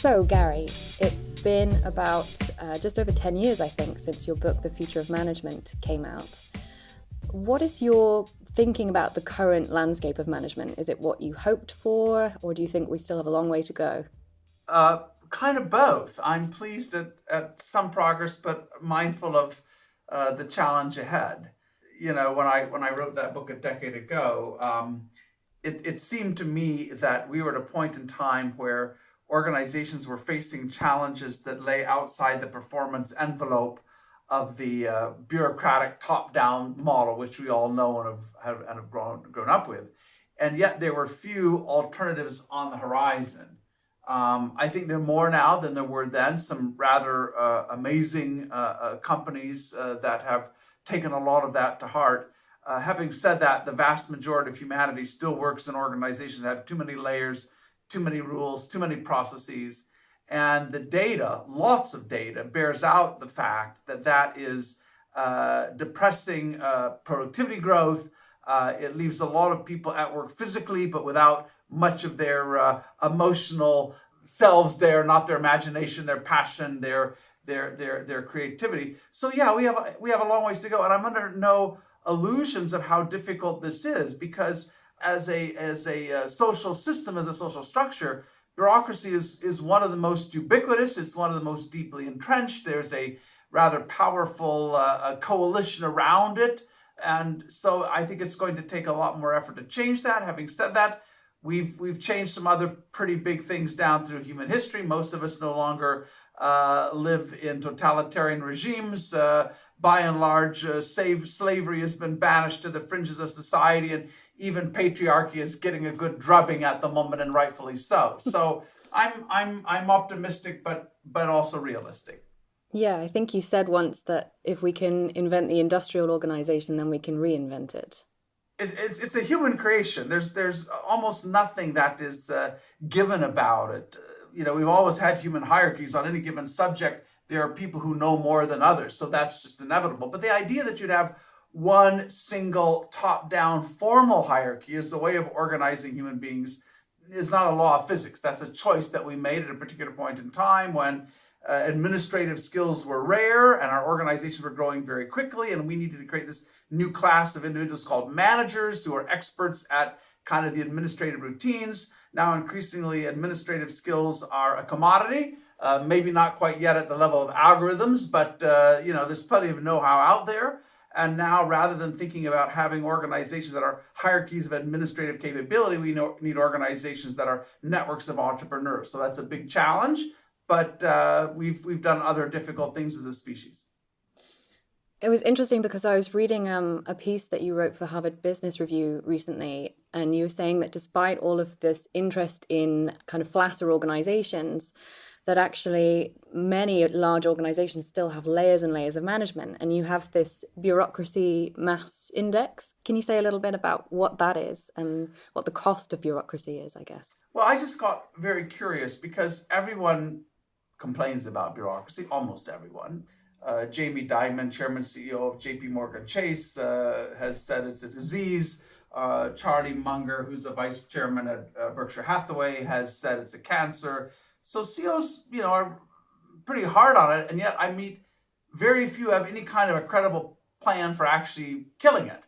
So, Gary, it's been about just over 10 years, I think, since your book, The Future of Management, came out. What is your thinking about the current landscape of management? Is it what you hoped for, or do you think we still have a long way to go? Kind of both. I'm pleased at some progress, but mindful of the challenge ahead. You know, when I wrote that book a decade ago, it seemed to me that we were at a point in time where organizations were facing challenges that lay outside the performance envelope of the bureaucratic top-down model, which we all know and have grown up with. And yet there were few alternatives on the horizon. I think there are more now than there were then. Some rather amazing companies that have taken a lot of that to heart. Having said that, the vast majority of humanity still works in organizations that have too many layers, too many rules, too many processes. And the data, lots of data, bears out the fact that that is depressing productivity growth. It leaves a lot of people at work physically, but without much of their emotional selves there, not their imagination, their passion, their creativity. So yeah, we have a long ways to go, and I'm under no illusions of how difficult this is, because as a social system, as a social structure, bureaucracy is one of the most ubiquitous. It's one of the most deeply entrenched. There's a rather powerful coalition around it. And so I think it's going to take a lot more effort to change that. Having said that, we've changed some other pretty big things down through human history. Most of us no longer live in totalitarian regimes. By and large, slavery has been banished to the fringes of society, and even patriarchy is getting a good drubbing at the moment, and rightfully so. So I'm optimistic, but also realistic. Yeah, I think you said once that if we can invent the industrial organization, then we can reinvent it. It's a human creation. There's almost nothing that is given about it. You know, we've always had human hierarchies on any given subject. There are people who know more than others, so that's just inevitable. But the idea that you'd have one single top-down formal hierarchy as a way of organizing human beings is not a law of physics. That's a choice that we made at a particular point in time when administrative skills were rare and our organizations were growing very quickly, and we needed to create this new class of individuals called managers who are experts at kind of the administrative routines. Now, increasingly, administrative skills are a commodity, maybe not quite yet at the level of algorithms, but there's plenty of know-how out there. And now, rather than thinking about having organizations that are hierarchies of administrative capability, we need organizations that are networks of entrepreneurs. So that's a big challenge, but we've done other difficult things as a species. It was interesting because I was reading a piece that you wrote for Harvard Business Review recently, and you were saying that despite all of this interest in kind of flatter organizations, that actually many large organizations still have layers and layers of management, and you have this Bureaucracy Mass Index. Can you say a little bit about what that is and what the cost of bureaucracy is, I guess? Well, I just got very curious because everyone complains about bureaucracy, almost everyone. Jamie Dimon, Chairman CEO of JP Morgan Chase, has said it's a disease. Charlie Munger, who's a vice chairman at Berkshire Hathaway, has said it's a cancer. So CEOs, are pretty hard on it, and yet I meet very few have any kind of a credible plan for actually killing it.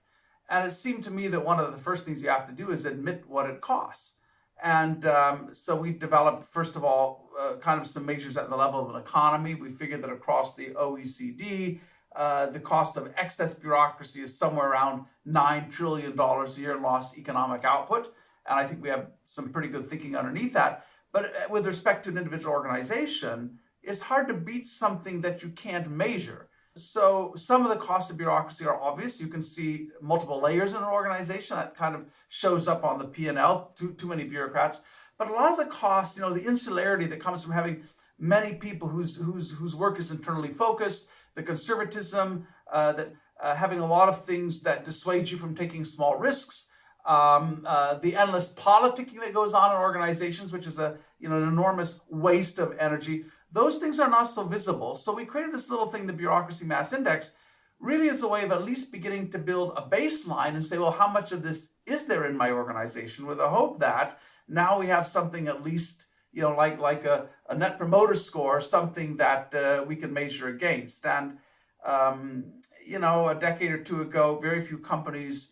And it seemed to me that one of the first things you have to do is admit what it costs. And so we developed, first of all, kind of some measures at the level of an economy. We figured that across the OECD, the cost of excess bureaucracy is somewhere around $9 trillion a year in lost economic output. And I think we have some pretty good thinking underneath that. But with respect to an individual organization, it's hard to beat something that you can't measure. So some of the costs of bureaucracy are obvious. You can see multiple layers in an organization that kind of shows up on the P&L, too many bureaucrats. But a lot of the costs, the insularity that comes from having many people whose work is internally focused, the conservatism, that having a lot of things that dissuade you from taking small risks, the endless politicking that goes on in organizations, which is an enormous waste of energy. Those things are not so visible. So we created this little thing, the Bureaucracy Mass Index, really as a way of at least beginning to build a baseline and say, well, how much of this is there in my organization, with the hope that now we have something at least, like a net promoter score, something that we can measure against. And a decade or two ago, very few companies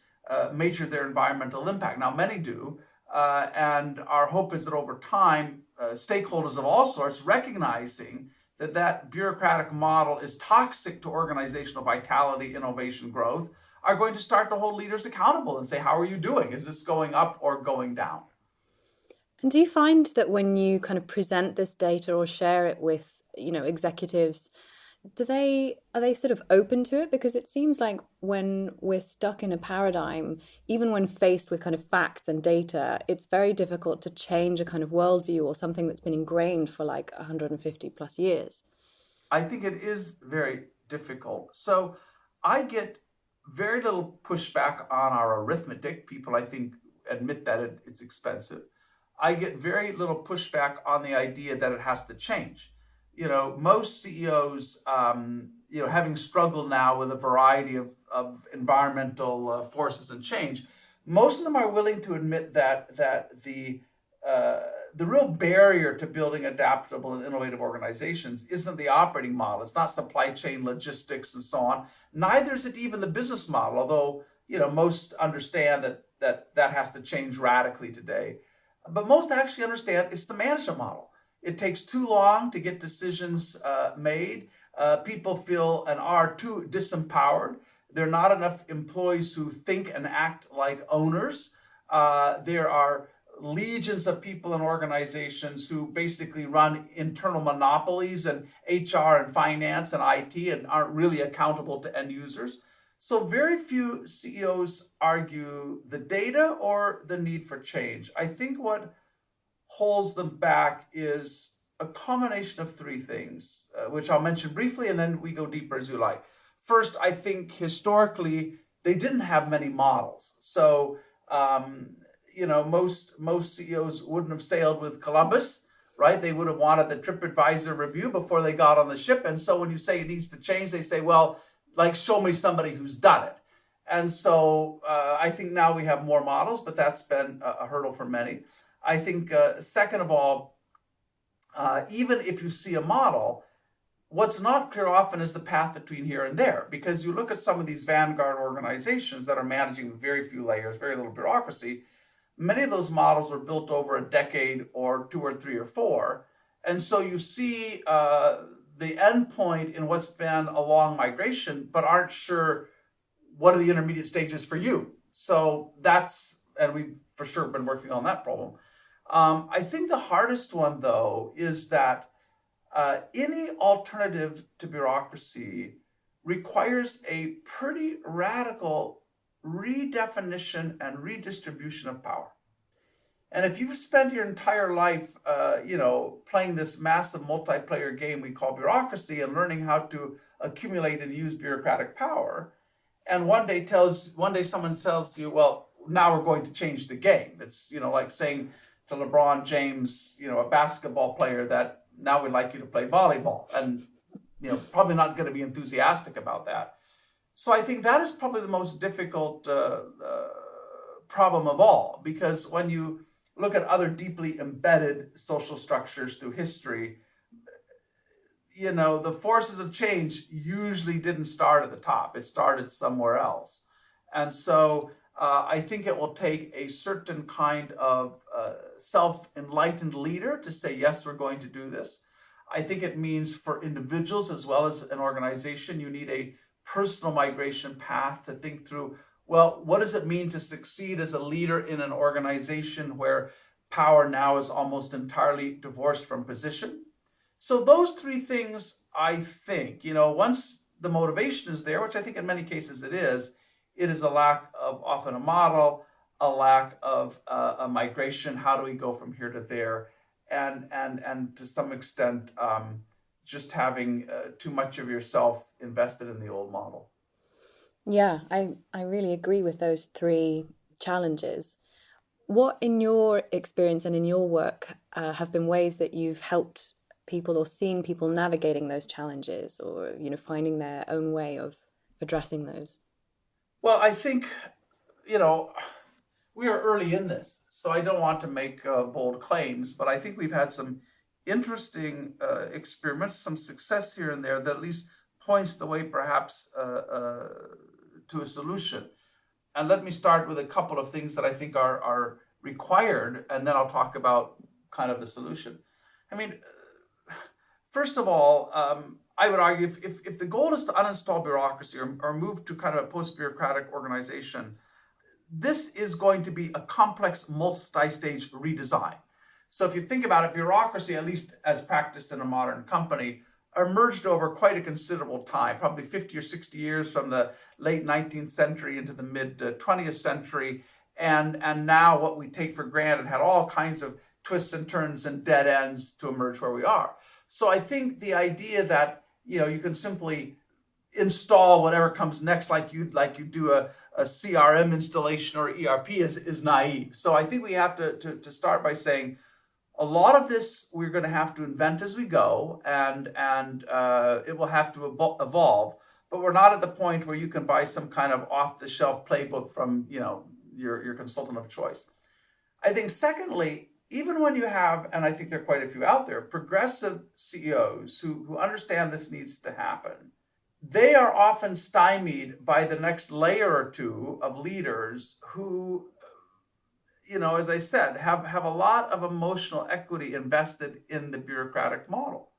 measured their environmental impact. Now, many do, and our hope is that over time, stakeholders of all sorts recognizing that bureaucratic model is toxic to organizational vitality, innovation, growth, are going to start to hold leaders accountable and say, how are you doing? Is this going up or going down? And do you find that when you kind of present this data or share it with, executives, are they sort of open to it? Because it seems like when we're stuck in a paradigm, even when faced with kind of facts and data, it's very difficult to change a kind of worldview or something that's been ingrained for like 150 plus years. I think it is very difficult. So I get very little pushback on our arithmetic. People, I think, admit that it's expensive. I get very little pushback on the idea that it has to change. Most CEOs, having struggled now with a variety of environmental forces and change, most of them are willing to admit that the real barrier to building adaptable and innovative organizations isn't the operating model. It's not supply chain logistics and so on. Neither is it even the business model, although most understand that has to change radically today. But most actually understand it's the management model. It takes too long to get decisions made. People feel and are too disempowered. There are not enough employees who think and act like owners. There are legions of people in organizations who basically run internal monopolies and HR and finance and IT and aren't really accountable to end users. So very few CEOs argue the data or the need for change. I think what holds them back is a combination of three things, which I'll mention briefly, and then we go deeper as you like. First, I think historically, they didn't have many models. So, most CEOs wouldn't have sailed with Columbus, right? They would have wanted the TripAdvisor review before they got on the ship. And so when you say it needs to change, they say, well, like, show me somebody who's done it. And so I think now we have more models, but that's been a hurdle for many. I think, second of all, even if you see a model, what's not clear often is the path between here and there, because you look at some of these vanguard organizations that are managing with very few layers, very little bureaucracy. Many of those models were built over a decade or two or three or four. And so you see the end point in what's been a long migration, but aren't sure what are the intermediate stages for you. So and we've for sure been working on that problem. I think the hardest one, though, is that any alternative to bureaucracy requires a pretty radical redefinition and redistribution of power. And if you've spent your entire life, playing this massive multiplayer game we call bureaucracy and learning how to accumulate and use bureaucratic power, and one day someone tells you, well, now we're going to change the game. It's, like saying to LeBron James, a basketball player, that now we'd like you to play volleyball, and probably not going to be enthusiastic about that. So I think that is probably the most difficult problem of all, because when you look at other deeply embedded social structures through history, the forces of change usually didn't start at the top. It started somewhere else. And so I think it will take a certain kind of self-enlightened leader to say, yes, we're going to do this. I think it means for individuals as well as an organization, you need a personal migration path to think through, well, what does it mean to succeed as a leader in an organization where power now is almost entirely divorced from position? So those three things, I think, once the motivation is there, which I think in many cases it is a lack of often a model, a lack of a migration. How do we go from here to there? And to some extent, just having too much of yourself invested in the old model. Yeah, I really agree with those three challenges. What, in your experience and in your work, have been ways that you've helped people or seen people navigating those challenges, or finding their own way of addressing those? Well, I think we are early in this, so I don't want to make bold claims, but I think we've had some interesting experiments, some success here and there that at least points the way perhaps to a solution. And let me start with a couple of things that I think are required, and then I'll talk about kind of the solution. I mean, first of all, I would argue if the goal is to uninstall bureaucracy or move to kind of a post-bureaucratic organization, this is going to be a complex multi-stage redesign. So if you think about it, bureaucracy, at least as practiced in a modern company, emerged over quite a considerable time, probably 50 or 60 years from the late 19th century into the mid 20th century. And now what we take for granted had all kinds of twists and turns and dead ends to emerge where we are. So I think the idea that, you can simply install whatever comes next like you do a CRM installation or ERP is naive. So I think we have to start by saying, a lot of this we're going to have to invent as we go, and it will have to evolve. But we're not at the point where you can buy some kind of off-the-shelf playbook from your consultant of choice. I think secondly, even when you have, and I think there are quite a few out there, progressive CEOs who understand this needs to happen, they are often stymied by the next layer or two of leaders who, as I said, have a lot of emotional equity invested in the bureaucratic model.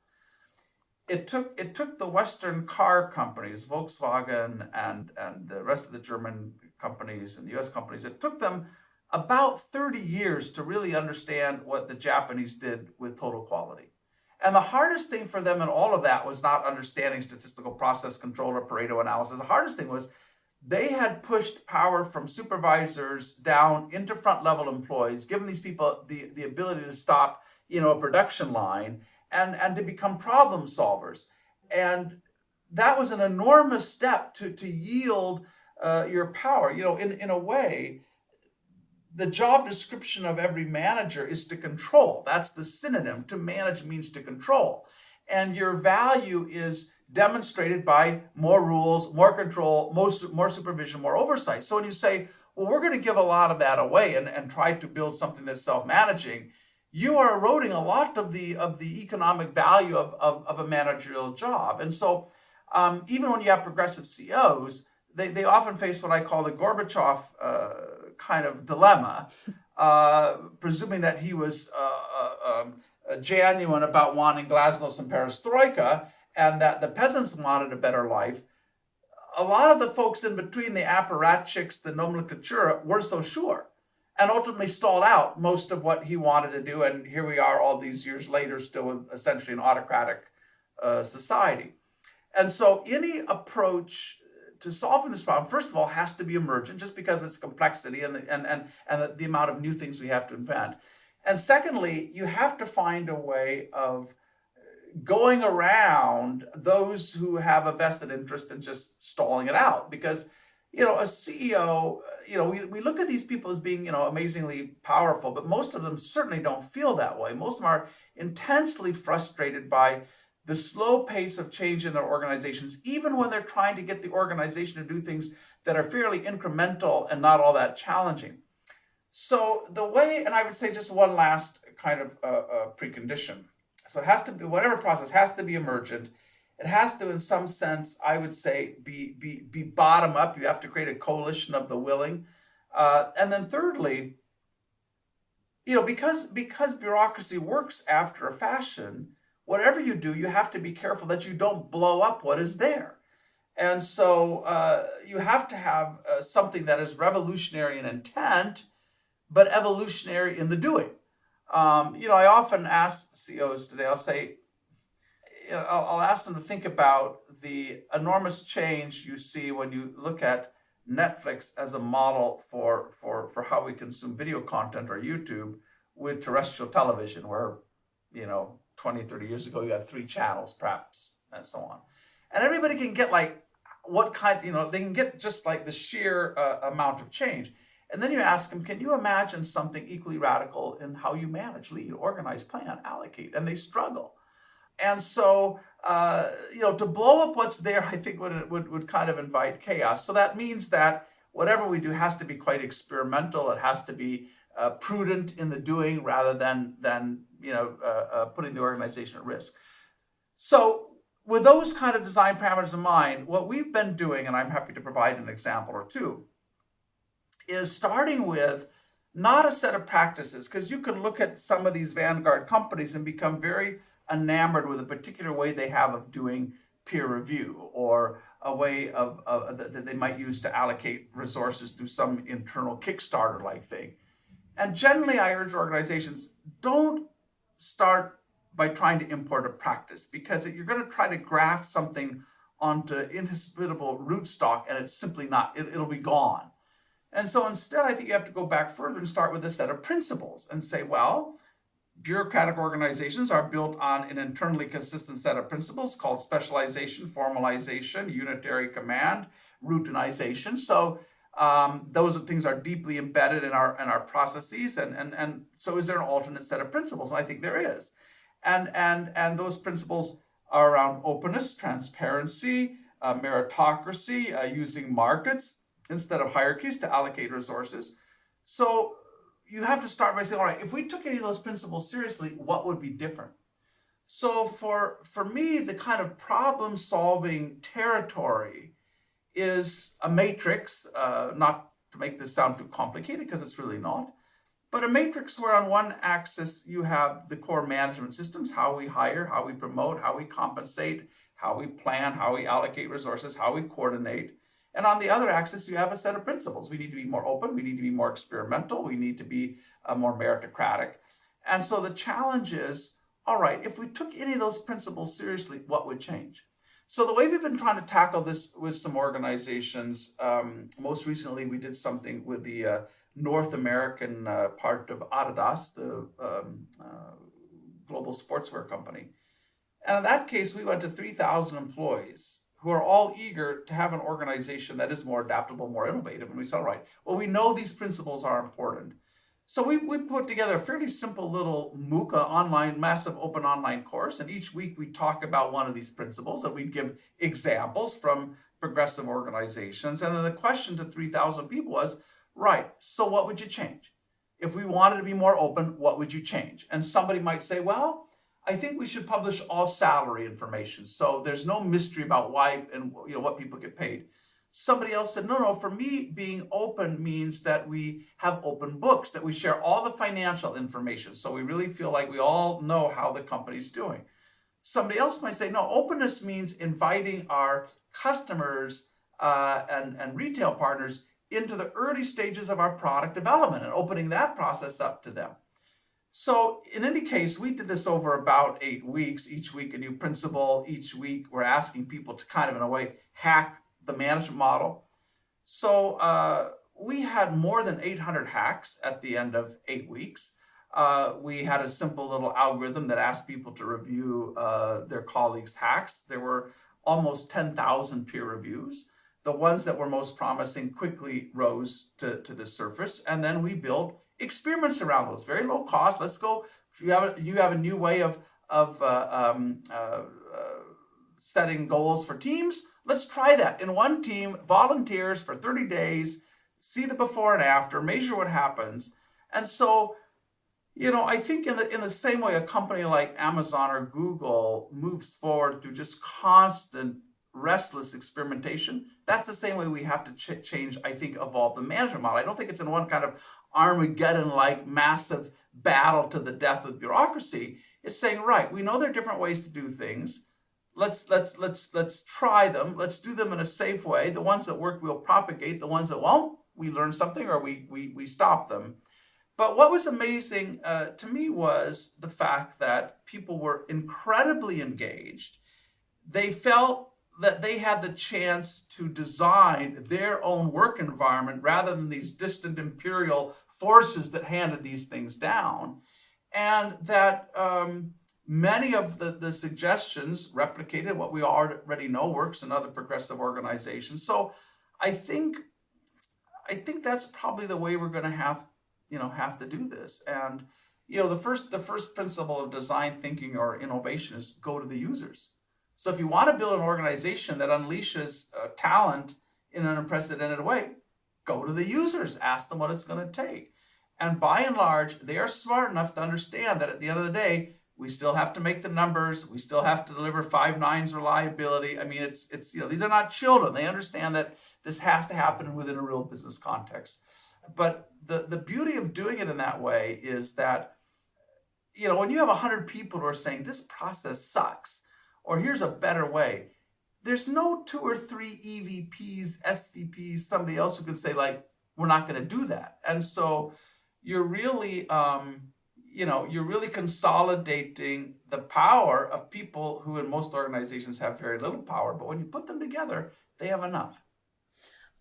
It took the Western car companies, Volkswagen and the rest of the German companies and the US companies, it took them about 30 years to really understand what the Japanese did with total quality. And the hardest thing for them in all of that was not understanding statistical process control or Pareto analysis. The hardest thing was they had pushed power from supervisors down into front level employees, giving these people the ability to stop, a production line and to become problem solvers. And that was an enormous step to yield your power. In a way, the job description of every manager is to control. That's the synonym. To manage means to control. And your value is demonstrated by more rules, more control, more supervision, more oversight. So when you say, well, we're going to give a lot of that away and try to build something that's self-managing, you are eroding a lot of the economic value of a managerial job. And so even when you have progressive CEOs, they often face what I call the Gorbachev kind of dilemma, presuming that he was genuine about wanting glasnost and perestroika, and that the peasants wanted a better life. A lot of the folks in between, the apparatchiks, the nomenclatura, weren't so sure, and ultimately stalled out most of what he wanted to do. And here we are all these years later, still with essentially an autocratic society. And so any approach to solving this problem, first of all, has to be emergent, just because of its complexity and the amount of new things we have to invent. And secondly, you have to find a way of going around those who have a vested interest in just stalling it out. Because, a CEO, we look at these people as being, amazingly powerful, but most of them certainly don't feel that way. Most of them are intensely frustrated by the slow pace of change in their organizations, even when they're trying to get the organization to do things that are fairly incremental and not all that challenging. So the way, and I would say just one last kind of precondition. So it has to be, whatever process has to be emergent. It has to, in some sense, I would say, be bottom up. You have to create a coalition of the willing. And then thirdly, because bureaucracy works after a fashion, whatever you do, you have to be careful that you don't blow up what is there. And so you have to have something that is revolutionary in intent, but evolutionary in the doing. I often ask CEOs today, I'll say, I'll ask them to think about the enormous change you see when you look at Netflix as a model for how we consume video content, or YouTube, with terrestrial television, where, 20, 30 years ago, you had 3 channels, perhaps, and so on. And everybody can get they can get just like the sheer amount of change. And then you ask them, can you imagine something equally radical in how you manage, lead, organize, plan, allocate? And they struggle. And so, to blow up what's there, I think would kind of invite chaos. So that means that whatever we do has to be quite experimental. It has to be prudent in the doing rather than putting the organization at risk. So with those kind of design parameters in mind, what we've been doing, and I'm happy to provide an example or two, is starting with not a set of practices, because you can look at some of these vanguard companies and become very enamored with a particular way they have of doing peer review, or a way of that they might use to allocate resources through some internal Kickstarter-like thing. And generally, I urge organizations, don't start by trying to import a practice, because you're going to try to graft something onto inhospitable rootstock, and it's simply not, it'll be gone. And so instead, I think you have to go back further and start with a set of principles and say, well, bureaucratic organizations are built on an internally consistent set of principles called specialization, formalization, unitary command, routinization. So those things are deeply embedded in our processes. And so is there an alternate set of principles? And I think there is. And those principles are around openness, transparency, meritocracy, using markets instead of hierarchies to allocate resources. So you have to start by saying, all right, if we took any of those principles seriously, what would be different? So for me, the kind of problem-solving territory is a matrix, not to make this sound too complicated, because it's really not, but a matrix where on one axis you have the core management systems, how we hire, how we promote, how we compensate, how we plan, how we allocate resources, how we coordinate. And on the other axis, you have a set of principles. We need to be more open. We need to be more experimental. We need to be more meritocratic. And so the challenge is, all right, if we took any of those principles seriously, what would change? So the way we've been trying to tackle this with some organizations, most recently we did something with the North American part of Adidas, the global sportswear company. And in that case, we went to 3,000 employees who are all eager to have an organization that is more adaptable, more innovative. And we said, all right, well, we know these principles are important. So we put together a fairly simple little MOOCA online, massive open online course. And each week we talk about one of these principles, and we give examples from progressive organizations. And then the question to 3,000 people was, right, so what would you change? If we wanted to be more open, what would you change? And somebody might say, well, I think we should publish all salary information, so there's no mystery about why and what people get paid. Somebody else said, no, for me, being open means that we have open books, that we share all the financial information, so we really feel like we all know how the company's doing. Somebody else might say, no, openness means inviting our customers and retail partners into the early stages of our product development and opening that process up to them. So in any case, we did this over about 8 weeks, each week a new principle. Each week we're asking people to kind of, in a way, hack the management model. So we had more than 800 hacks at the end of 8 weeks. We had a simple little algorithm that asked people to review their colleagues' hacks. There were almost 10,000 peer reviews. The ones that were most promising quickly rose to the surface. And then we built experiments around those, very low cost. Let's go. You have a new way of setting goals for teams. Let's try that in one team. Volunteers for 30 days, see the before and after, measure what happens. And so, I think in the same way a company like Amazon or Google moves forward through just constant restless experimentation, that's the same way we have to change, I think, evolve the management model. I don't think it's in one kind of Armageddon-like massive battle to the death with bureaucracy. It's saying, right, we know there are different ways to do things. Let's try them. Let's do them in a safe way. The ones that work, we'll propagate. The ones that won't, we learn something or we stop them. But what was amazing to me was the fact that people were incredibly engaged. They felt that they had the chance to design their own work environment rather than these distant imperial forces that handed these things down. And that many of the suggestions replicated what we already know works in other progressive organizations. So I think that's probably the way we're going to have to do this. And the first principle of design thinking or innovation is go to the users. So if you want to build an organization that unleashes talent in an unprecedented way, go to the users, ask them what it's going to take. And by and large, they are smart enough to understand that at the end of the day, we still have to make the numbers. We still have to deliver 5 nines reliability. I mean, it's these are not children. They understand that this has to happen within a real business context. But the beauty of doing it in that way is that, when you have 100 people who are saying this process sucks, or here's a better way, there's no 2 or 3 EVPs, SVPs, somebody else who could say, like, we're not going to do that. And so you're really, you're really consolidating the power of people who in most organizations have very little power. But when you put them together, they have enough.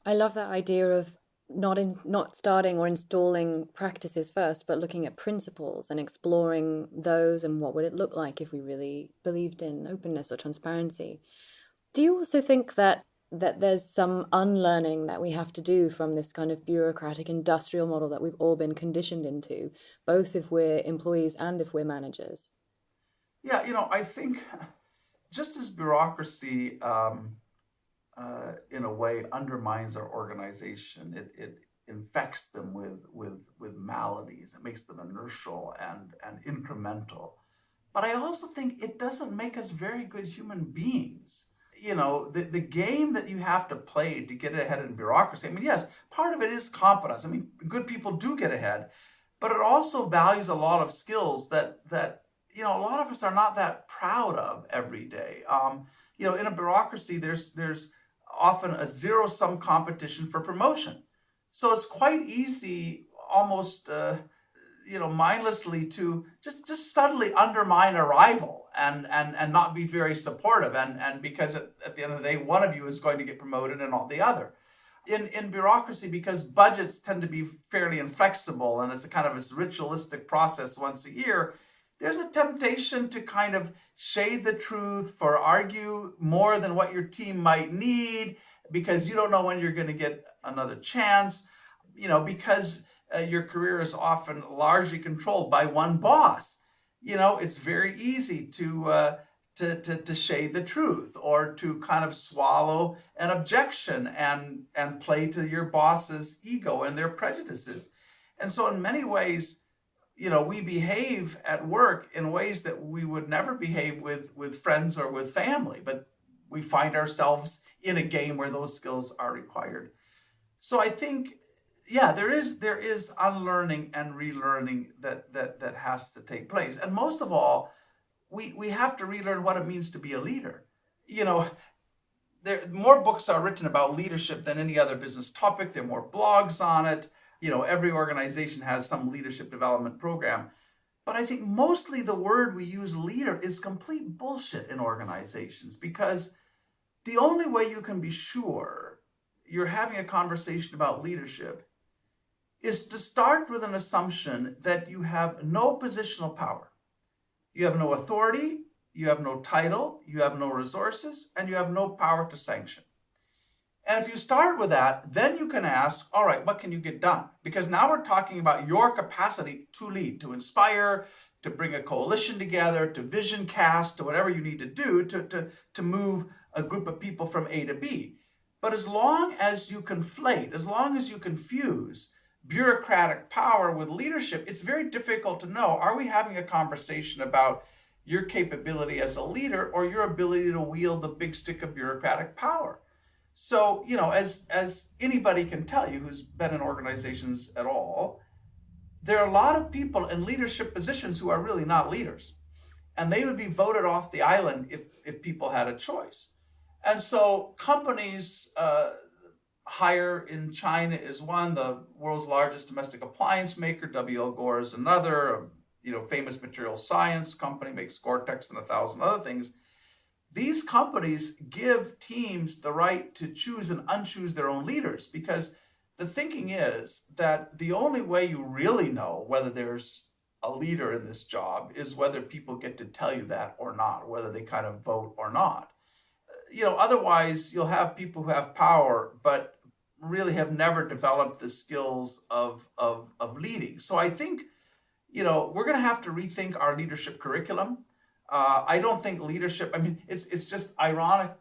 I love that idea of not starting or installing practices first, but looking at principles and exploring those and what would it look like if we really believed in openness or transparency. Do you also think that there's some unlearning that we have to do from this kind of bureaucratic industrial model that we've all been conditioned into, both if we're employees and if we're managers? Yeah, I think just as bureaucracy in a way undermines our organization, it infects them with maladies. It makes them inertial and incremental. But I also think it doesn't make us very good human beings. The game that you have to play to get ahead in bureaucracy, I mean, yes, part of it is competence. I mean, good people do get ahead, but it also values a lot of skills that a lot of us are not that proud of every day. In a bureaucracy, there's often a zero-sum competition for promotion. So it's quite easy, almost mindlessly, to just subtly undermine a rival and not be very supportive, and because at the end of the day, one of you is going to get promoted and not the other. In bureaucracy, because budgets tend to be fairly inflexible and it's a kind of this ritualistic process once a year, there's a temptation to kind of shade the truth, for argue more than what your team might need, because you don't know when you're going to get another chance, because your career is often largely controlled by one boss. It's very easy to shade the truth, or to kind of swallow an objection and play to your boss's ego and their prejudices. And so in many ways, we behave at work in ways that we would never behave with friends or with family, but we find ourselves in a game where those skills are required. So I think, yeah, there is unlearning and relearning that has to take place. And most of all, we have to relearn what it means to be a leader. More books are written about leadership than any other business topic. There are more blogs on it. Every organization has some leadership development program. But I think mostly the word we use, leader, is complete bullshit in organizations, because the only way you can be sure you're having a conversation about leadership is to start with an assumption that you have no positional power. You have no authority, you have no title, you have no resources, and you have no power to sanction. And if you start with that, then you can ask, all right, what can you get done? Because now we're talking about your capacity to lead, to inspire, to bring a coalition together, to vision cast, to whatever you need to do to move a group of people from A to B. But as long as you conflate, as long as you confuse bureaucratic power with leadership, it's very difficult to know, are we having a conversation about your capability as a leader or your ability to wield the big stick of bureaucratic power? So, as anybody can tell you who's been in organizations at all, there are a lot of people in leadership positions who are really not leaders. And they would be voted off the island if people had a choice. And so companies hire in China is one, the world's largest domestic appliance maker. W.L. Gore is another, famous material science company, makes Gore-Tex and 1,000 other things. These companies give teams the right to choose and unchoose their own leaders, because the thinking is that the only way you really know whether there's a leader in this job is whether people get to tell you that or not, whether they kind of vote or not. Otherwise you'll have people who have power but really have never developed the skills of leading. So I think, we're going to have to rethink our leadership curriculum. I don't think leadership, it's just ironic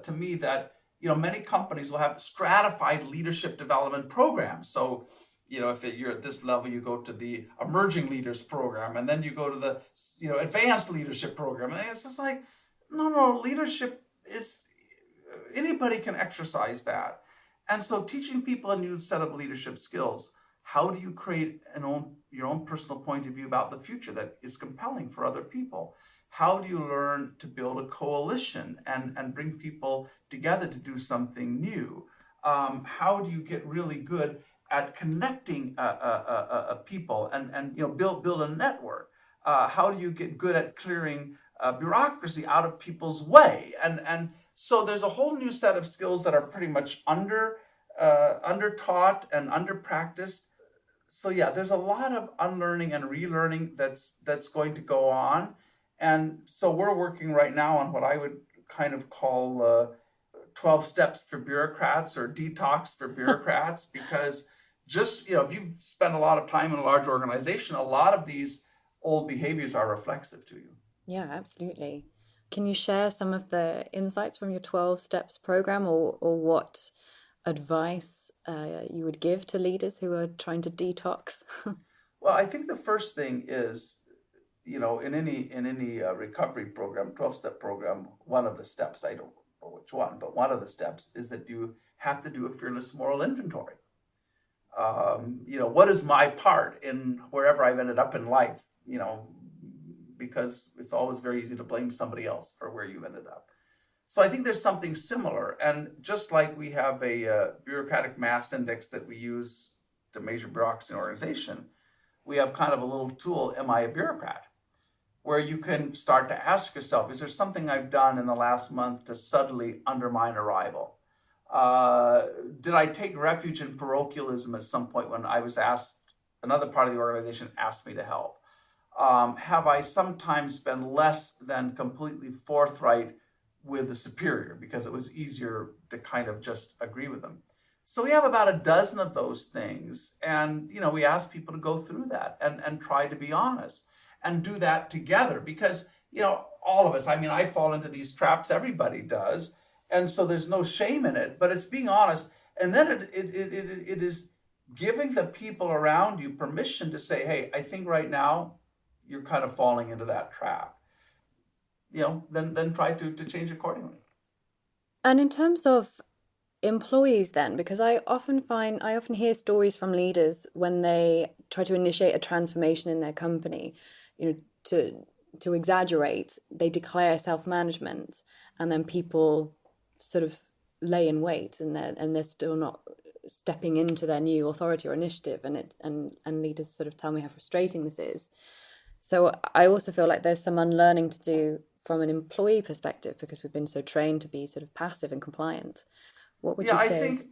to me that many companies will have stratified leadership development programs. So, if you're at this level, you go to the emerging leaders program, and then you go to the, advanced leadership program. And it's just like, no, leadership is, anybody can exercise that. And so teaching people a new set of leadership skills. How do you create your own personal point of view about the future that is compelling for other people? How do you learn to build a coalition and bring people together to do something new? How do you get really good at connecting people and build a network? How do you get good at clearing bureaucracy out of people's way? And so there's a whole new set of skills that are pretty much under taught and under practiced. So yeah, there's a lot of unlearning and relearning that's going to go on. And so we're working right now on what I would kind of call 12 steps for bureaucrats, or detox for bureaucrats, because just, if you've spent a lot of time in a large organization, a lot of these old behaviors are reflexive to you. Yeah, absolutely. Can you share some of the insights from your 12 steps program, or what advice you would give to leaders who are trying to detox? Well, I think the first thing is, in any recovery program, 12-step program, one of the steps, I don't know which one, but one of the steps is that you have to do a fearless moral inventory. What is my part in wherever I've ended up in life? Because it's always very easy to blame somebody else for where you ended up. So I think there's something similar. And just like we have a bureaucratic mass index that we use to measure bureaucracy in an organization, we have kind of a little tool, Am I a Bureaucrat? Where you can start to ask yourself, is there something I've done in the last month to subtly undermine a rival? Did I take refuge in parochialism at some point when I was asked, another part of the organization asked me to help? Have I sometimes been less than completely forthright with the superior because it was easier to kind of just agree with them? So we have about a dozen of those things, and we ask people to go through that and try to be honest and do that together, because all of us, I fall into these traps, everybody does, and so there's no shame in it, but it's being honest. And then it is giving the people around you permission to say, hey, I think right now you're kind of falling into that trap. Then try to change accordingly. And in terms of employees then, because I often hear stories from leaders when they try to initiate a transformation in their company, to exaggerate, they declare self-management, and then people sort of lay in wait, and they're still not stepping into their new authority or initiative, and leaders sort of tell me how frustrating this is. So I also feel like there's some unlearning to do from an employee perspective, because we've been so trained to be sort of passive and compliant. What would you say? I think,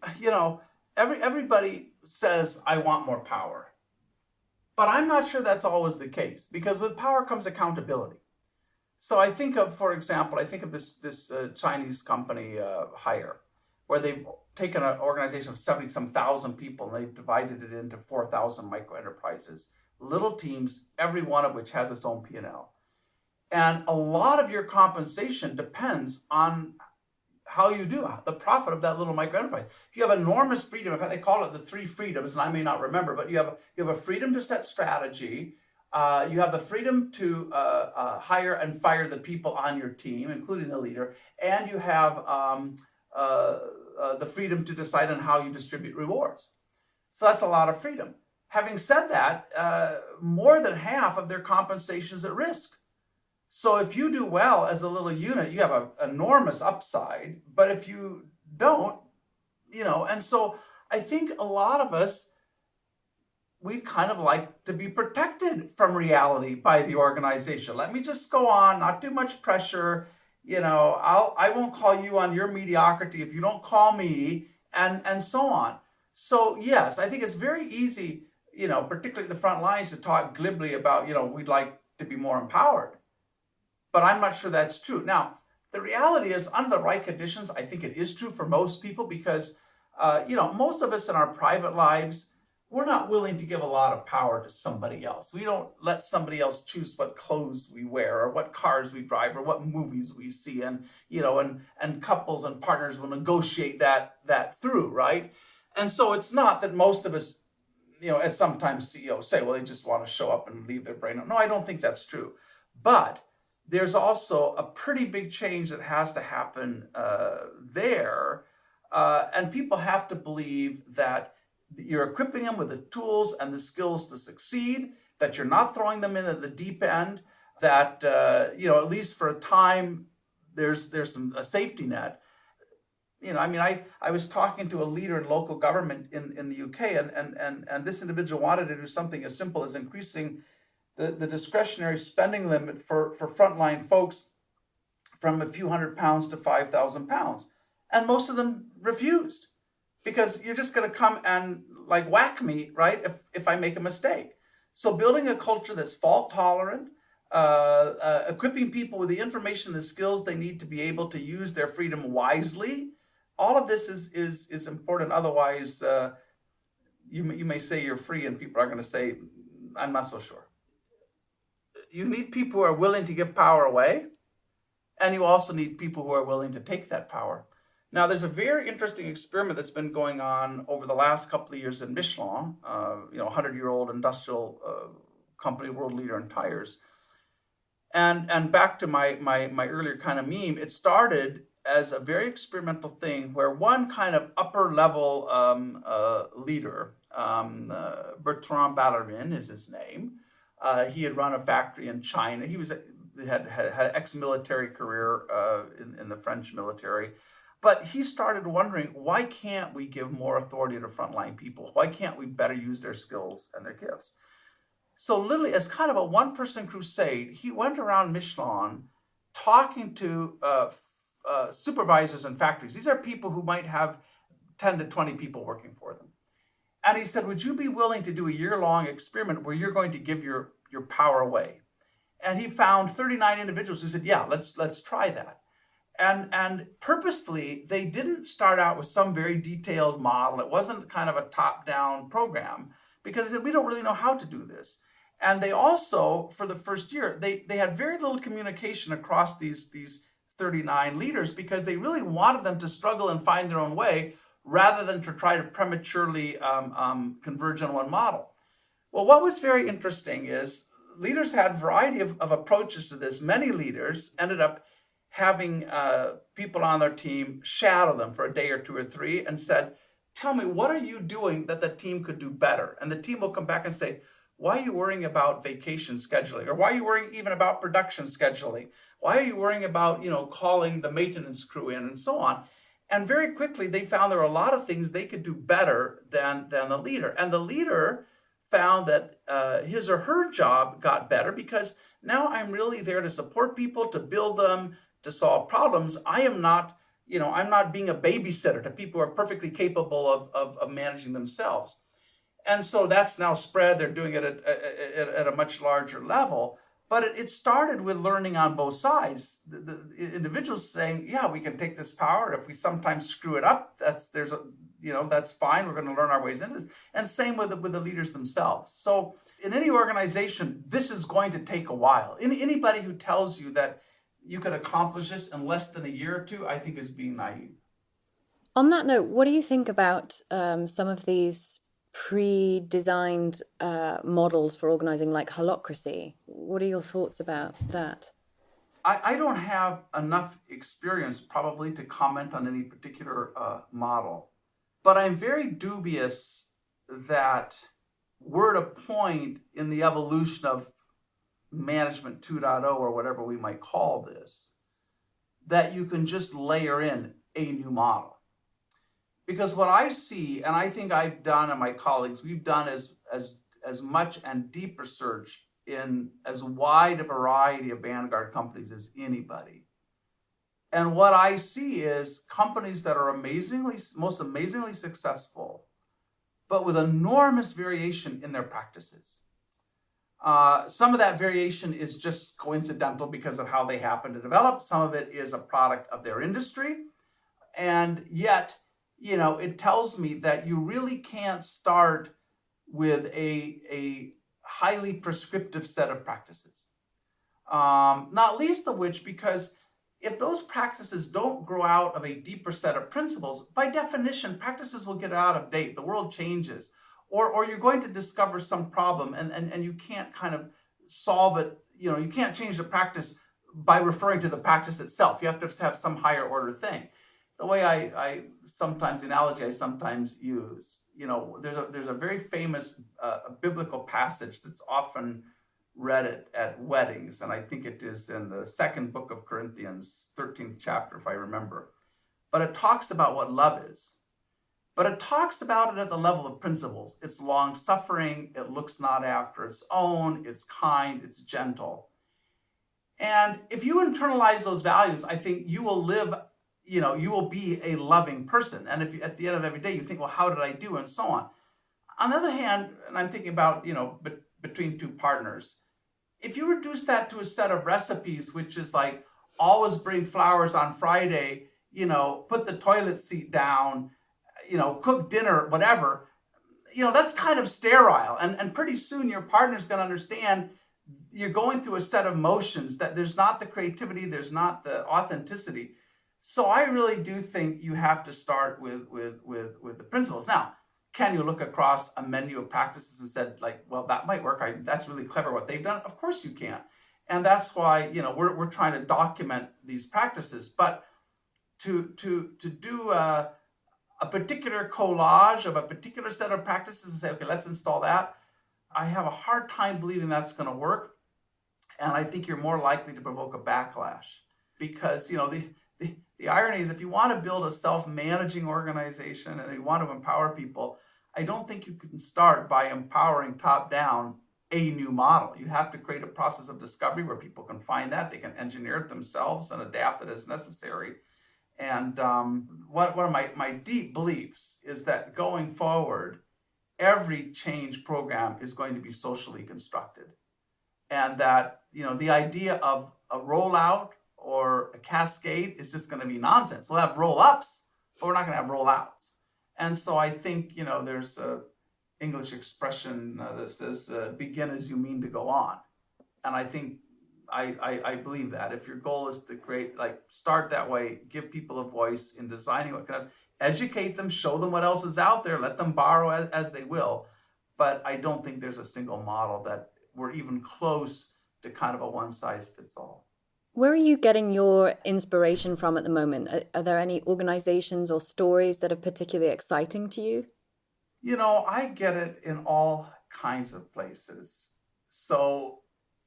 everybody says, I want more power. But I'm not sure that's always the case, because with power comes accountability. So I think of, for example, this Chinese company, Hire, where they've taken an organization of 70-some thousand people and they've divided it into 4,000 micro enterprises, little teams, every one of which has its own P&L. And a lot of your compensation depends on how you do the profit of that little micro enterprise. You have enormous freedom. In fact, they call it the 3 freedoms, and I may not remember, but you have a freedom to set strategy. You have the freedom to hire and fire the people on your team, including the leader, and you have the freedom to decide on how you distribute rewards. So that's a lot of freedom. Having said that, more than half of their compensation is at risk. So if you do well as a little unit, you have an enormous upside. But if you don't, and so I think a lot of us, we'd kind of like to be protected from reality by the organization. Let me just go on, not too much pressure. I won't call you on your mediocrity if you don't call me, and so on. So yes, I think it's very easy, particularly the front lines, to talk glibly about, we'd like to be more empowered. But I'm not sure that's true. Now, the reality is, under the right conditions, I think it is true for most people, because, most of us in our private lives, we're not willing to give a lot of power to somebody else. We don't let somebody else choose what clothes we wear or what cars we drive or what movies we see. And, and couples and partners will negotiate that through, right? And so it's not that most of us, as sometimes CEOs say, well, they just want to show up and leave their brain. No, I don't think that's true. But there's also a pretty big change that has to happen there. And people have to believe that you're equipping them with the tools and the skills to succeed, that you're not throwing them into the deep end, that, at least for a time, there's a safety net. I was talking to a leader in local government in the UK, and this individual wanted to do something as simple as increasing the discretionary spending limit for frontline folks from a few £100 to £5,000. And most of them refused, because you're just going to come and whack me, right, if I make a mistake. So building a culture that's fault tolerant, equipping people with the information, the skills they need to be able to use their freedom wisely, all of this is important. Otherwise, you may say you're free and people are going to say, I'm not so sure. You need people who are willing to give power away, and you also need people who are willing to take that power. Now, there's a very interesting experiment that's been going on over the last couple of years in Michelin, 100-year-old industrial company, world leader in tires. And back to my earlier kind of meme, it started as a very experimental thing where one kind of upper level leader, Bertrand Ballerin is his name. He had run a factory in China. He had ex-military career in the French military. But he started wondering, why can't we give more authority to frontline people? Why can't we better use their skills and their gifts? So literally, as kind of a one-person crusade, he went around Michelin talking to supervisors in factories. These are people who might have 10 to 20 people working for them. And he said, would you be willing to do a year-long experiment where you're going to give your power away? And he found 39 individuals who said, yeah, let's try that. And purposefully, they didn't start out with some very detailed model. It wasn't kind of a top-down program, because they said, we don't really know how to do this. And they also, for the first year, they had very little communication across these 39 leaders, because they really wanted them to struggle and find their own way rather than to try to prematurely converge on one model. Well, what was very interesting is leaders had a variety of approaches to this. Many leaders ended up having people on their team shadow them for a day or two or three and said, tell me, what are you doing that the team could do better? And the team will come back and say, why are you worrying about vacation scheduling? Or why are you worrying even about production scheduling? Why are you worrying about, calling the maintenance crew in and so on? And very quickly, they found there were a lot of things they could do better than the leader. And the leader found that his or her job got better, because now I'm really there to support people, to build them, to solve problems. I am not, I'm not being a babysitter to people who are perfectly capable of managing themselves. And so that's now spread. They're doing it at a much larger level. But it started with learning on both sides. The individuals saying, yeah, we can take this power. If we sometimes screw it up, that's fine. We're going to learn our ways into this. And same with the leaders themselves. So in any organization, this is going to take a while. Anybody who tells you that you could accomplish this in less than a year or two, I think is being naive. On that note, what do you think about some of these pre-designed models for organizing, like holacracy? What are your thoughts about that? I don't have enough experience probably to comment on any particular model, but I'm very dubious that we're at a point in the evolution of management 2.0 or whatever we might call this, that you can just layer in a new model. Because what I see, and I think I've done, and my colleagues, we've done as much and deep research in as wide a variety of vanguard companies as anybody. And what I see is companies that are most amazingly successful, but with enormous variation in their practices. Some of that variation is just coincidental because of how they happen to develop. Some of it is a product of their industry. And yet, it tells me that you really can't start with a highly prescriptive set of practices. Not least of which because if those practices don't grow out of a deeper set of principles, by definition, practices will get out of date. The world changes. Or you're going to discover some problem and you can't kind of solve it. You can't change the practice by referring to the practice itself. You have to have some higher order thing. The way I sometimes, the analogy I sometimes use, there's a very famous biblical passage that's often read at weddings, and I think it is in the second book of Corinthians, 13th chapter, if I remember. But it talks about what love is. But it talks about it at the level of principles. It's long-suffering, it looks not after its own, it's kind, it's gentle. And if you internalize those values, I think you will live, you will be a loving person. And if you, at the end of every day, you think, well, how did I do? And so on. On the other hand, and I'm thinking about, between two partners, if you reduce that to a set of recipes, which is like, always bring flowers on Friday, put the toilet seat down, cook dinner, whatever, that's kind of sterile. And pretty soon your partner's going to understand you're going through a set of motions, that there's not the creativity, there's not the authenticity. So I really do think you have to start with the principles. Now, can you look across a menu of practices and said, like, well, that might work. That's really clever what they've done. Of course you can. And that's why, we're trying to document these practices. But to do a particular collage of a particular set of practices and say, okay, let's install that, I have a hard time believing that's going to work. And I think you're more likely to provoke a backlash. Because, the irony is, if you want to build a self-managing organization and you want to empower people, I don't think you can start by empowering top-down a new model. You have to create a process of discovery where people can find that, they can engineer it themselves and adapt it as necessary. And one of my deep beliefs is that going forward, every change program is going to be socially constructed. And that, the idea of a rollout or a cascade is just going to be nonsense. We'll have roll-ups, but we're not going to have roll-outs. And so I think, there's an English expression that says, begin as you mean to go on. And I think, I believe that. If your goal is to start that way, give people a voice in designing what kind of, educate them, show them what else is out there, let them borrow as they will. But I don't think there's a single model that we're even close to kind of a one-size-fits-all. Where are you getting your inspiration from at the moment? Are there any organizations or stories that are particularly exciting to you? I get it in all kinds of places. So,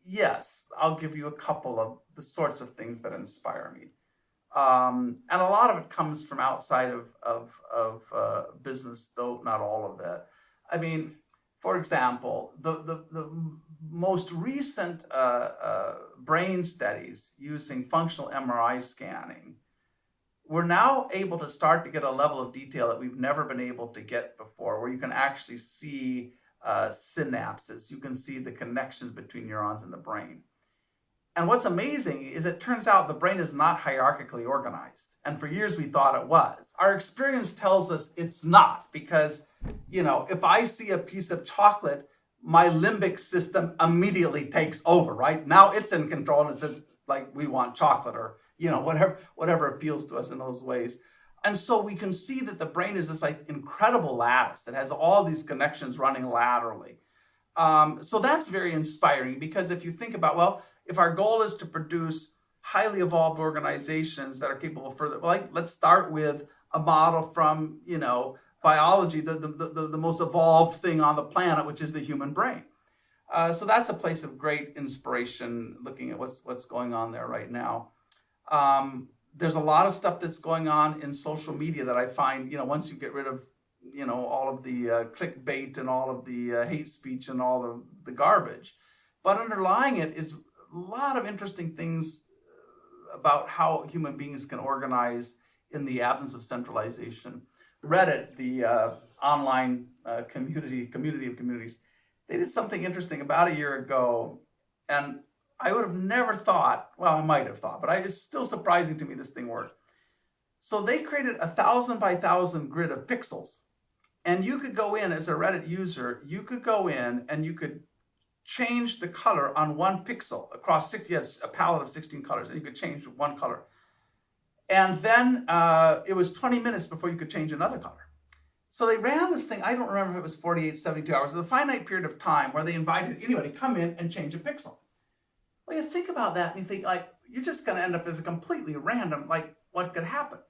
yes, I'll give you a couple of the sorts of things that inspire me. And a lot of it comes from outside of business, though not all of that. I mean, for example, the most recent brain studies using functional MRI scanning, we're now able to start to get a level of detail that we've never been able to get before, where you can actually see synapses. You can see the connections between neurons in the brain. And what's amazing is it turns out the brain is not hierarchically organized. And for years we thought it was. Our experience tells us it's not, because, if I see a piece of chocolate, my limbic system immediately takes over, right? Now it's in control and it says, we want chocolate, or, whatever appeals to us in those ways. And so we can see that the brain is this incredible lattice that has all these connections running laterally. So that's very inspiring, because if you think about, if our goal is to produce highly evolved organizations that are capable of further, let's start with a model from, biology, the most evolved thing on the planet, which is the human brain. So that's a place of great inspiration, looking at what's going on there right now. There's a lot of stuff that's going on in social media that I find, once you get rid of, all of the clickbait and all of the hate speech and all the garbage. But underlying it is a lot of interesting things about how human beings can organize in the absence of centralization. Reddit, the online community of communities, they did something interesting about a year ago, and I would have never thought, I might have thought, but it's still surprising to me this thing worked. So they created 1,000 by 1,000 grid of pixels, And you could go in as a Reddit user, you could go in and you could change the color on one pixel across you had a palette of 16 colors, and you could change one color. And then it was 20 minutes before you could change another color. So they ran this thing, I don't remember if it was 48, 72 hours, it was a finite period of time where they invited anybody to come in and change a pixel. Well, you think about that and you think, like, you're just going to end up as a completely random, like, what could happen?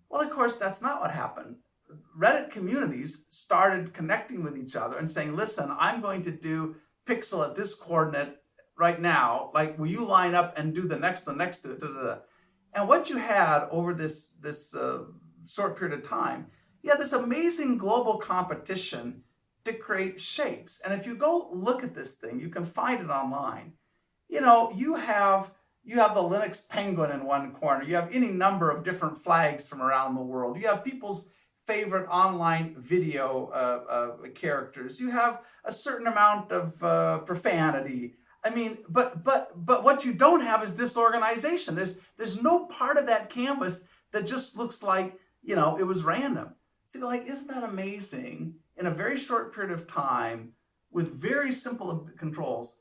Well, of course, that's not what happened. Reddit communities started connecting with each other and saying, listen, I'm going to do pixel at this coordinate right now. Like, will you line up and do the next one next to it? Da, da, da. And what you had over this short period of time, you had this amazing global competition to create shapes. And if you go look at this thing, you can find it online. You know, you have the Linux penguin in one corner. You have any number of different flags from around the world. You have people's favorite online video characters. You have a certain amount of profanity. I mean, but what you don't have is disorganization. There's no part of that canvas that just looks like, you know, it was random. So you're like, isn't that amazing? In a very short period of time, with very simple controls,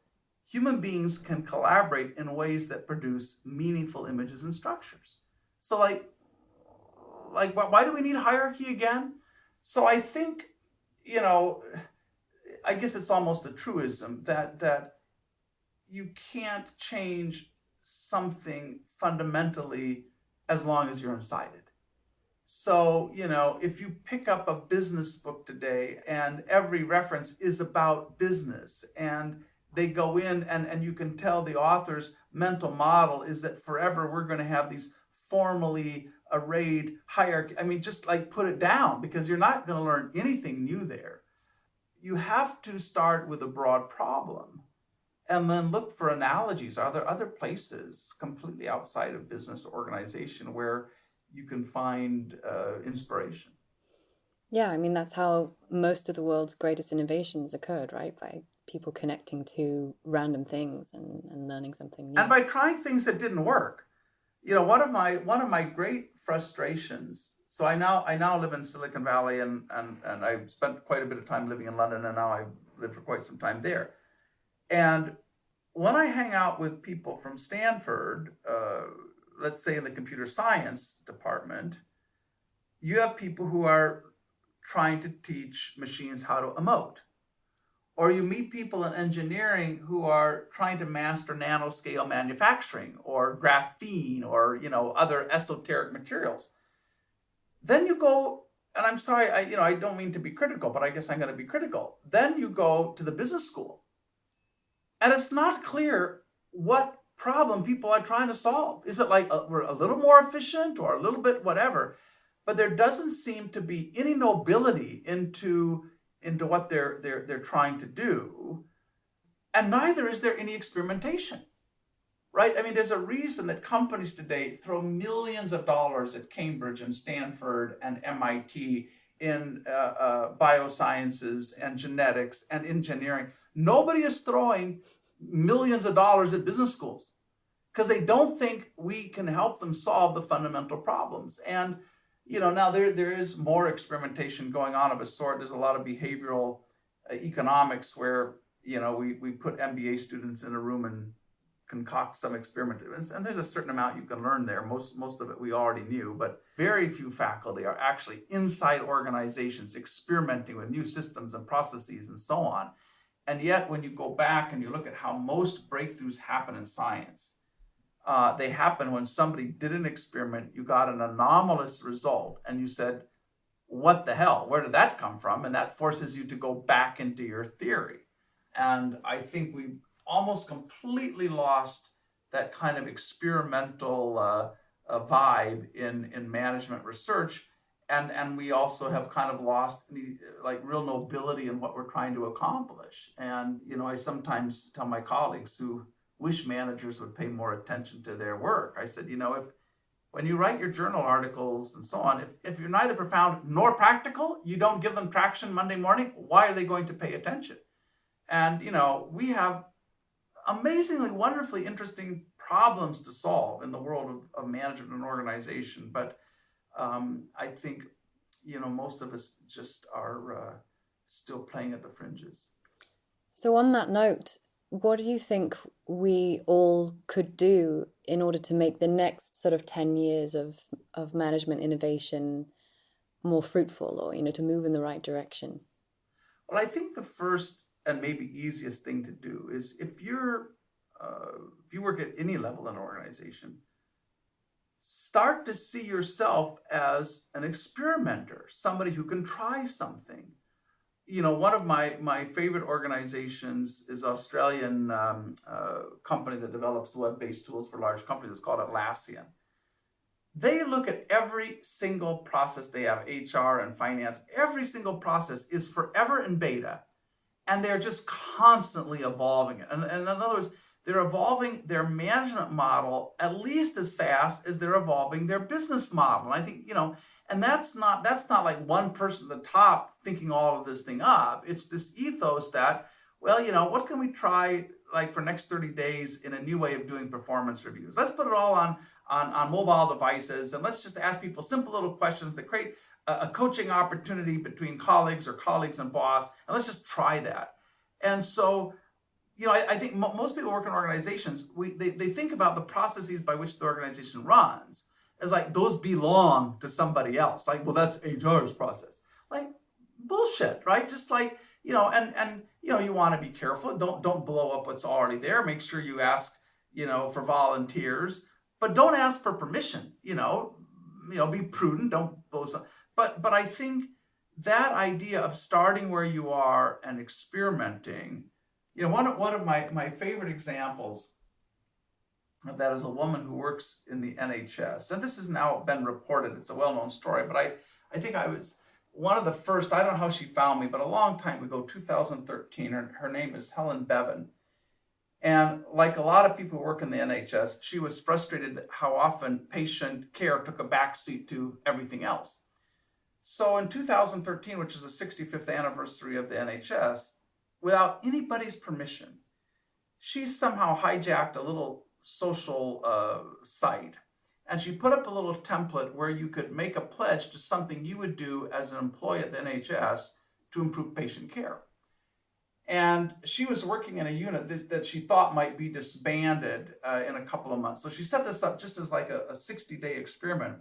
human beings can collaborate in ways that produce meaningful images and structures. So like why do we need hierarchy again? So I think, you know, I guess it's almost a truism that you can't change something fundamentally as long as you're inside it. So, you know, if you pick up a business book today and every reference is about business, and they go in and you can tell the author's mental model is that forever we're going to have these formally arrayed hierarchy. I mean, just like put it down, because you're not going to learn anything new there. You have to start with a broad problem and then look for analogies. Are there other places completely outside of business organization where you can find inspiration? Yeah, I mean, that's how most of the world's greatest innovations occurred, right? By people connecting to random things and learning something new. And by trying things that didn't work. You know, one of my great frustrations. So I now live in Silicon Valley, and I've spent quite a bit of time living in London, and now I've lived for quite some time there. And when I hang out with people from Stanford, let's say in the computer science department, you have people who are trying to teach machines how to emote. Or you meet people in engineering who are trying to master nanoscale manufacturing or graphene or, you know, other esoteric materials. Then you go, and I'm sorry, I don't mean to be critical, but I guess I'm going to be critical. Then you go to the business school, and it's not clear what problem people are trying to solve. Is it like we're a little more efficient or a little bit whatever? But there doesn't seem to be any nobility into what they're trying to do, and neither is there any experimentation, right? I mean, there's a reason that companies today throw millions of dollars at Cambridge and Stanford and MIT in biosciences and genetics and engineering. Nobody is throwing millions of dollars at business schools because they don't think we can help them solve the fundamental problems. And you know, now there is more experimentation going on of a sort. There's a lot of behavioral economics where, you know, we put MBA students in a room and concoct some experiment. And there's a certain amount you can learn there. Most of it we already knew, but very few faculty are actually inside organizations experimenting with new systems and processes and so on. And yet, when you go back and you look at how most breakthroughs happen in science, they happen when somebody did an experiment, you got an anomalous result, and you said, what the hell? Where did that come from? And that forces you to go back into your theory. And I think we've almost completely lost that kind of experimental vibe in management research. And we also have kind of lost any, like, real nobility in what we're trying to accomplish. And, you know, I sometimes tell my colleagues who wish managers would pay more attention to their work. I said, you know, when you write your journal articles and so on, if you're neither profound nor practical, you don't give them traction Monday morning, why are they going to pay attention? And, you know, we have amazingly, wonderfully interesting problems to solve in the world of management and organization. But I think, most of us just are still playing at the fringes. So on that note, what do you think we all could do in order to make the next sort of 10 years of management innovation more fruitful, or, to move in the right direction? Well, I think the first and maybe easiest thing to do is if you work at any level in an organization, start to see yourself as an experimenter, somebody who can try something. One of my favorite organizations is an Australian company that develops web-based tools for large companies. It's called Atlassian. They look at every single process they have, HR and finance. Every single process is forever in beta, and they're just constantly evolving it. And in other words, they're evolving their management model at least as fast as they're evolving their business model. And I think, and that's not like one person at the top thinking all of this thing up. It's this ethos that, well, what can we try like for next 30 days in a new way of doing performance reviews? Let's put it all on mobile devices, and let's just ask people simple little questions that create a coaching opportunity between colleagues or colleagues and boss, and let's just try that. And so, I think most people work in organizations, they think about the processes by which the organization runs as like those belong to somebody else. Like, well, that's HR's process. Like, bullshit, right? Just like, and you want to be careful. Don't blow up what's already there. Make sure you ask, for volunteers, but don't ask for permission. Be prudent. Don't blow up. But I think that idea of starting where you are and experimenting, one of my favorite examples of that is a woman who works in the NHS. And this has now been reported. It's a well-known story, but I think I was one of the first, I don't know how she found me, but a long time ago, 2013, her name is Helen Bevan. And like a lot of people who work in the NHS, she was frustrated at how often patient care took a backseat to everything else. So in 2013, which is the 65th anniversary of the NHS, without anybody's permission, she somehow hijacked a little social site, and she put up a little template where you could make a pledge to something you would do as an employee at the NHS to improve patient care. And she was working in a unit that she thought might be disbanded in a couple of months. So she set this up just as like a 60-day experiment.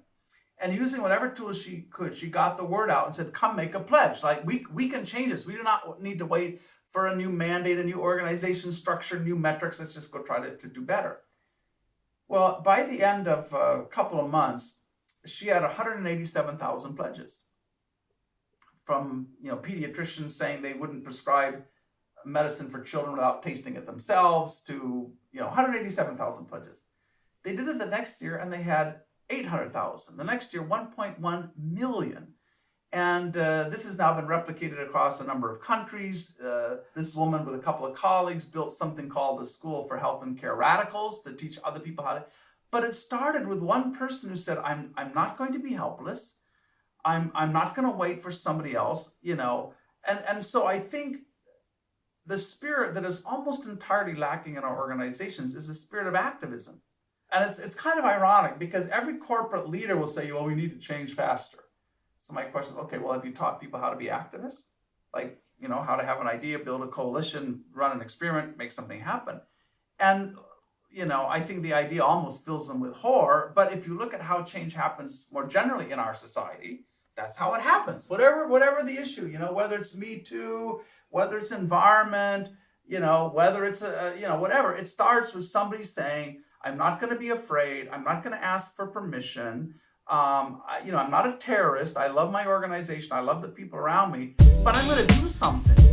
And using whatever tools she could, she got the word out and said, come make a pledge. Like, we can change this. We do not need to wait for a new mandate, a new organization structure, new metrics. Let's just go try to do better. Well, by the end of a couple of months, she had 187,000 pledges from pediatricians saying they wouldn't prescribe medicine for children without tasting it themselves to 187,000 pledges. They did it the next year and they had 800,000. The next year, 1.1 million. And this has now been replicated across a number of countries. This woman with a couple of colleagues built something called the School for Health and Care Radicals to teach other people how to. But it started with one person who said, I'm not going to be helpless. I'm not going to wait for somebody else, And so I think the spirit that is almost entirely lacking in our organizations is the spirit of activism. And it's kind of ironic because every corporate leader will say, well, we need to change faster. So my question is, okay, well, have you taught people how to be activists? Like, how to have an idea, build a coalition, run an experiment, make something happen. And, I think the idea almost fills them with horror. But if you look at how change happens more generally in our society, that's how it happens. Whatever the issue, whether it's Me Too, whether it's environment, whether it's, whatever. It starts with somebody saying, I'm not going to be afraid. I'm not going to ask for permission. I'm not a terrorist. I love my organization. I love the people around me, but I'm going to do something.